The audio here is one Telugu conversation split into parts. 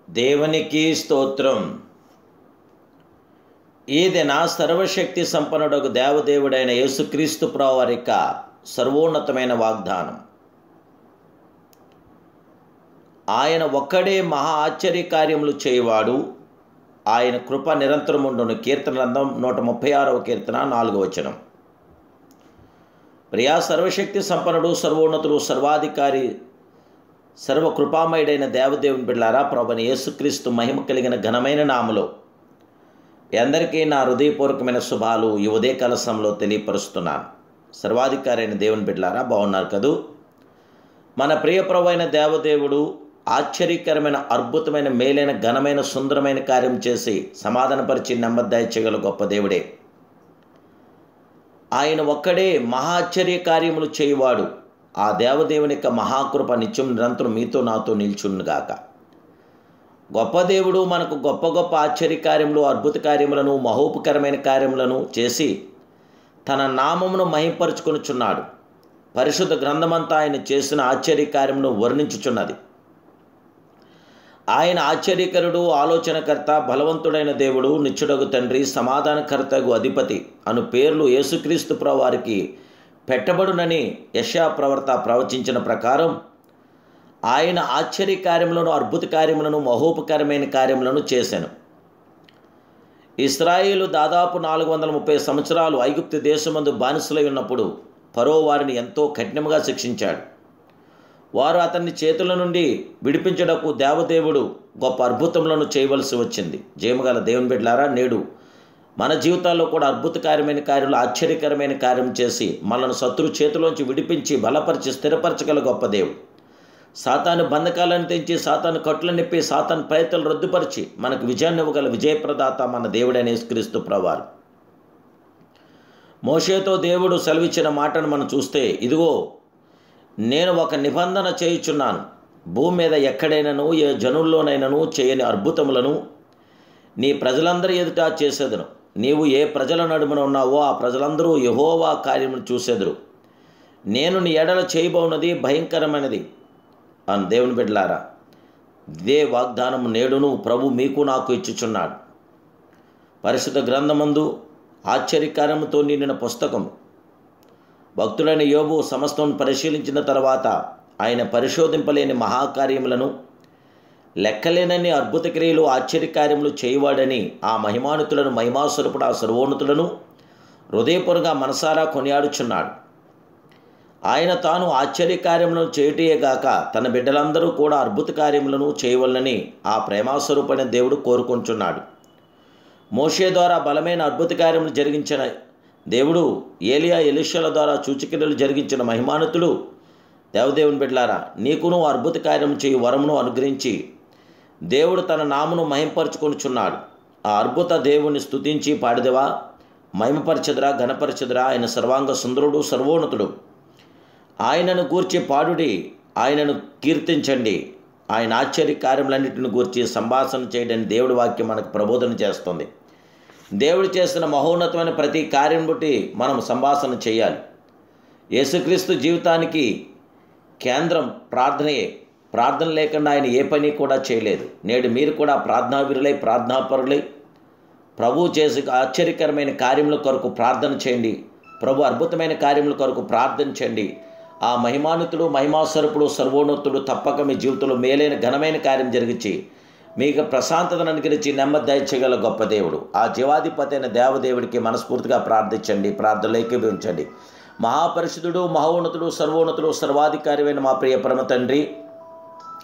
దేవునికి స్తోత్రం. ఈదిన సర్వశక్తి సంపన్నుడగు దేవదేవుడైన యేసుక్రీస్తు ప్రభువారి యొక్క సర్వోన్నతమైన వాగ్దానం. ఆయన ఒక్కడే మహా ఆశ్చర్యకార్యములు చేయవాడు, ఆయన కృప నిరంతరముండును. కీర్తన గ్రంథం 136వ కీర్తన 4వ వచనం. ప్రియా సర్వశక్తి సంపన్నుడు, సర్వోన్నతుడు, సర్వాధికారి, సర్వకృపామయుడైన దేవదేవుని బిడ్డలారా, ప్రభువైన యేసుక్రీస్తు మహిమ కలిగిన ఘనమైన నామములో అందరికీ నా హృదయపూర్వకమైన శుభాలు ఈ ఉదయకాల సమయంలో తెలియపరుస్తున్నాను. సర్వాధికారి అయిన దేవుని బిడ్డలారా, బాగున్నారు కదూ? మన ప్రియ ప్రభువైన దేవదేవుడు ఆశ్చర్యకరమైన, అద్భుతమైన, మేలైన, ఘనమైన, సుందరమైన కార్యం చేసి సమాధానపరిచి నెమ్మది దయచేయగల గొప్ప దేవుడే. ఆయన ఒక్కడే మహాశ్చర్య కార్యములు చేయువాడు. ఆ దేవదేవుని యొక్క మహాకృప నిత్యం నిరంతరం మీతో నాతో నిల్చునుగాక. గొప్ప దేవుడు మనకు గొప్ప గొప్ప ఆశ్చర్యకార్యములు, అద్భుత కార్యములను, మహోపకరమైన కార్యములను చేసి తన నామమును మహింపరుచుకొనుచున్నాడు. పరిశుద్ధ గ్రంథమంతా ఆయన చేసిన ఆశ్చర్యకార్యమును వర్ణించుచున్నది. ఆయన ఆశ్చర్యకరుడు, ఆలోచనకర్త, బలవంతుడైన దేవుడు, నిత్యుడగు తండ్రి, సమాధానకర్తగు అధిపతి అను పేర్లు యేసుక్రీస్తు ప్రభువారికి పెట్టబడునని యెషయా ప్రవక్త ప్రవచించిన ప్రకారం ఆయన ఆశ్చర్యకార్యములను, అద్భుత కార్యములను, మహోపకరమైన కార్యములను చేశాను. ఇశ్రాయేలు దాదాపు 430 సంవత్సరాలు ఐగుప్తు దేశమందు బానిసలై ఉన్నప్పుడు ఫరో వారిని ఎంతో కఠినంగా శిక్షించాడు. వారు అతన్ని చేతుల నుండి విడిపించుటకు దేవదేవుడు గొప్ప అద్భుతములను చేయవలసి వచ్చింది. జయముగల దేవుని బిడ్డలారా, నేడు మన జీవితాల్లో కూడా అద్భుతకరమైన కార్యాలు, ఆశ్చర్యకరమైన కార్యం చేసి మనల్ని శత్రు చేతిలోంచి విడిపించి బలపరిచి స్థిరపరచగల గొప్ప దేవుడు. సాతాను బంధకాలను తెంచి, సాతాను కట్టులను నిప్పి, సాతాను ప్రయత్నాలు రద్దుపరిచి మనకు విజయాన్ని ఇవ్వగల విజయప్రదాత మన దేవుడైన యేసుక్రీస్తు ప్రభువారు. మోషేతో దేవుడు సెలవిచ్చిన మాటను మనం చూస్తే, ఇదిగో నేను ఒక నిబంధన చేయుచున్నాను, భూమి మీద ఎక్కడైనాను ఏ జనుల్లోనైనాను చేయని అద్భుతములను నీ ప్రజలందరి ఎదుట చేసేదను. నీవు ఏ ప్రజల నడుమున ఉన్నావో ఆ ప్రజలందరూ యెహోవా కార్యమును చూసేదురు. నేను నీ ఎడల చేయబోనది భయంకరమైనది అని దేవుని బిడ్డలారా, ఇదే వాగ్దానం నేడును ప్రభు మీకు నాకు ఇచ్చుచున్నాడు. పరిశుద్ధ గ్రంథమందు ఆశ్చర్యకార్యముతో నిండిన పుస్తకం. భక్తుడైన యోబు సమస్తం పరిశీలించిన తర్వాత ఆయన పరిశోధింపలేని మహాకార్యములను, లెక్కలేనన్ని అద్భుత క్రియలు, ఆశ్చర్యకార్యములు చేయవాడని ఆ మహిమానుతులను, మహిమాస్వరూపుడు ఆ సర్వోన్నతులను హృదయపూర్వకంగా మనసారా కొనియాడుచున్నాడు. ఆయన తాను ఆశ్చర్యకార్యములను చేయుటయేగాక తన బిడ్డలందరూ కూడా అద్భుత కార్యములను చేయవలనని ఆ ప్రేమాస్వరూపైన దేవుడు కోరుకుంటున్నాడు. మోషే ద్వారా బలమైన అద్భుత కార్యములు జరిగించిన దేవుడు ఏలియా, ఎలీషాల ద్వారా సూచక్రియలు జరిగించిన మహిమానుతుడు దేవదేవుని బిడ్డలారా, నీకును అద్భుత కార్యము చేయు వరమును అనుగ్రహించి దేవుడు తన నామను మహింపరచుకొనుచున్నాడు. ఆ అద్భుత దేవుని స్తుతించి పాడిదవా, మహిమపరచెదరా, ఘనపరచెదరా. ఆయన సర్వాంగ సుందరుడు, సర్వోన్నతుడు. ఆయనను గూర్చి పాడుడి, ఆయనను కీర్తించండి. ఆయన ఆశ్చర్య కార్యములన్నింటిని గూర్చి సంభాషణ చేయడని దేవుడి వాక్యం మనకు ప్రబోధన చేస్తుంది. దేవుడు చేసిన మహోన్నతమైన ప్రతి కార్యం బట్టి మనం సంభాషణ చేయాలి. యేసుక్రీస్తు జీవితానికి కేంద్రం ప్రార్థనయే. ప్రార్థన లేకుండా ఆయన ఏ పని కూడా చేయలేదు. నేడు మీరు కూడా ప్రార్థనావీరులై, ప్రార్థనాపరులై ప్రభు చేసే ఆశ్చర్యకరమైన కార్యముల కొరకు ప్రార్థన చేయండి. ప్రభు అద్భుతమైన కార్యముల కొరకు ప్రార్థించండి. ఆ మహిమానుతుడు, మహిమాస్వరూపుడు, సర్వోన్నతుడు తప్పక మీ జీవితంలో మేలైన, ఘనమైన కార్యం జరిగించి మీకు ప్రశాంతతను అనుగ్రహించి నెమ్మది దయచేయగల గొప్ప దేవుడు. ఆ జీవాధిపతి అయిన దేవదేవుడికి మనస్ఫూర్తిగా ప్రార్థించండి, ప్రార్థనలు ఏకీభవించండి. మహాపరిశుద్ధుడు, మహోన్నతుడు, సర్వోన్నతుడు, సర్వాధికారి మా ప్రియ పరమ తండ్రి,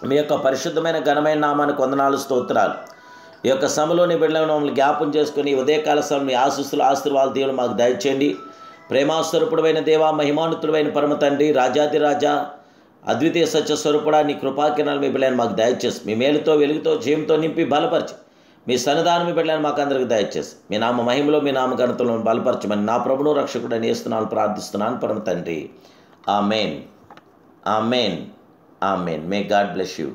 మీ యొక్క పరిశుద్ధమైన ఘనమైన నామానికి వందనాలు, స్తోత్రాలు. ఈ యొక్క సమయంలోని బిడ్డలను మమ్మల్ని జ్ఞాపం చేసుకుని ఉదయకాల సమయం మీ ఆశీర్వాదాలు దేవుడు మాకు దయచేయండి. ప్రేమాస్వరూపుడైన దేవా, మహిమానుతుడైన పరమ తండ్రి, రాజాదిరాజా, అద్వితీయ సత్య స్వరూపుడా, నీ కృపాకిరణాలు మీ బిడ్డలను మాకు దయచేసి మీ మేలుతో, వెలుగుతో, జీవంతో నింపి బలపరిచి మీ సన్నిధానం మీ బిడ్డలను మాకు అందరికీ దయచేసి మీ నామ మహిమలో, మీ నామ ఘనతలో బలపరచమని నా ప్రభును రక్షకుడని యేసునామములో ప్రార్థిస్తున్నాను పరమ తండ్రి. Amen, amen, amen. May God bless you.